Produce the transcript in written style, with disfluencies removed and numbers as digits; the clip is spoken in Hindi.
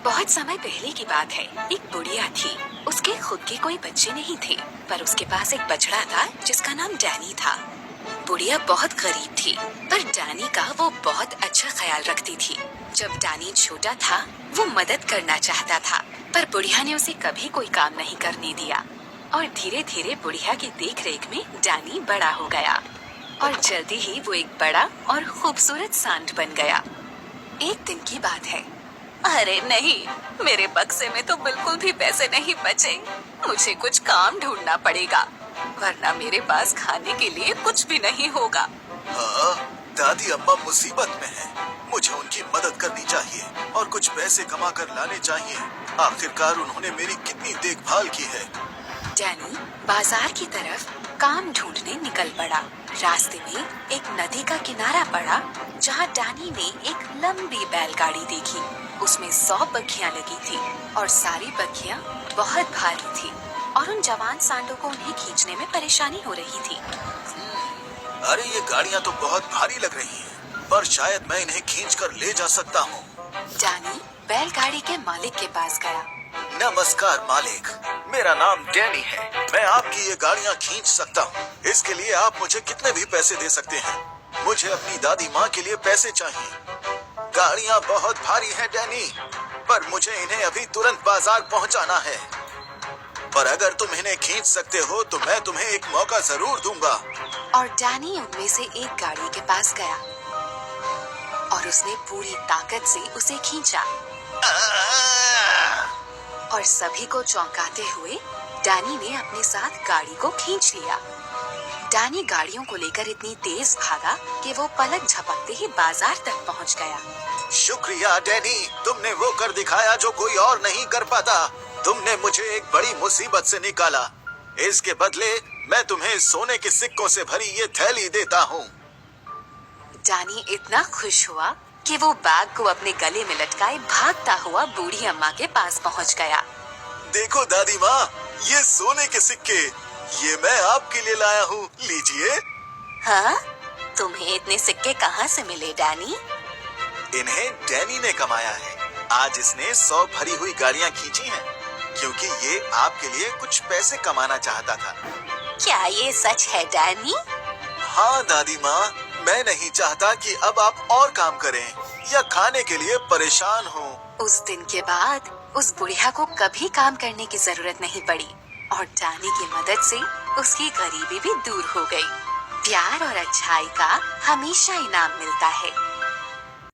बहुत समय पहले की बात है। एक बुढ़िया थी। उसके खुद के कोई बच्चे नहीं थे, पर उसके पास एक बछड़ा था जिसका नाम डैनी था। बुढ़िया बहुत गरीब थी, पर डैनी का वो बहुत अच्छा ख्याल रखती थी। जब डैनी छोटा था, वो मदद करना चाहता था, पर बुढ़िया ने उसे कभी कोई काम नहीं करने दिया। और धीरे धीरे बुढ़िया की देखरेख में डैनी बड़ा हो गया और जल्दी ही वो एक बड़ा और खूबसूरत सांड बन गया। एक दिन की बात है। अरे नहीं, मेरे बक्से में तो बिल्कुल भी पैसे नहीं बचे। मुझे कुछ काम ढूंढना पड़ेगा, वरना मेरे पास खाने के लिए कुछ भी नहीं होगा। हाँ, दादी अम्मा मुसीबत में हैं। मुझे उनकी मदद करनी चाहिए और कुछ पैसे कमा कर लाने चाहिए। आखिरकार उन्होंने मेरी कितनी देखभाल की है। डैनी बाजार की तरफ काम ढूंढने निकल पड़ा। रास्ते में एक नदी का किनारा पड़ा, जहाँ डैनी ने एक लंबी बैलगाड़ी देखी। उसमें 100 पखियाँ लगी थी और सारी पखियाँ बहुत भारी थी और उन जवान सांडों को उन्हें खींचने में परेशानी हो रही थी। अरे ये गाड़ियाँ तो बहुत भारी लग रही हैं, पर शायद मैं इन्हें खींच कर ले जा सकता हूँ। डैनी बैलगाड़ी के मालिक के पास गया। नमस्कार मालिक, मेरा नाम डैनी है। मैं आपकी ये गाड़ियाँ खींच सकता हूँ। इसके लिए आप मुझे कितने भी पैसे दे सकते हैं। मुझे अपनी दादी माँ के लिए पैसे चाहिए। गाड़ियाँ बहुत भारी हैं डैनी, पर मुझे इन्हें अभी तुरंत बाजार पहुँचाना है। पर अगर तुम इन्हें खींच सकते हो तो मैं तुम्हें एक मौका जरूर दूंगा। और डैनी उनमें से एक गाड़ी के पास गया और उसने पूरी ताकत से उसे खींचा और सभी को चौंकाते हुए डैनी ने अपने साथ गाड़ी को खींच लिया। डैनी गाड़ियों को लेकर इतनी तेज भागा कि वो पलक झपकते ही बाजार तक पहुंच गया। शुक्रिया डैनी, तुमने वो कर दिखाया जो कोई और नहीं कर पाता। तुमने मुझे एक बड़ी मुसीबत से निकाला। इसके बदले मैं तुम्हें सोने के सिक्कों से भरी ये थैली देता हूँ। डैनी इतना खुश हुआ कि वो बैग को अपने गले में लटकाए भागता हुआ बूढ़ी अम्मा के पास पहुंच गया। देखो दादी माँ, ये सोने के सिक्के, ये मैं आपके लिए लाया हूँ, लीजिए। हाँ? तुम्हें इतने सिक्के कहाँ से मिले डैनी? इन्हें डैनी ने कमाया है। आज इसने 100 भरी हुई गाड़ियाँ खींची हैं, क्योंकि ये आपके लिए कुछ पैसे कमाना चाहता था। क्या ये सच है डैनी? हाँ दादी माँ, मैं नहीं चाहता कि अब आप और काम करें या खाने के लिए परेशान हो। उस दिन के बाद उस बुढ़िया को कभी काम करने की जरूरत नहीं पड़ी और डैनी की मदद से उसकी गरीबी भी दूर हो गई। प्यार और अच्छाई का हमेशा इनाम मिलता है।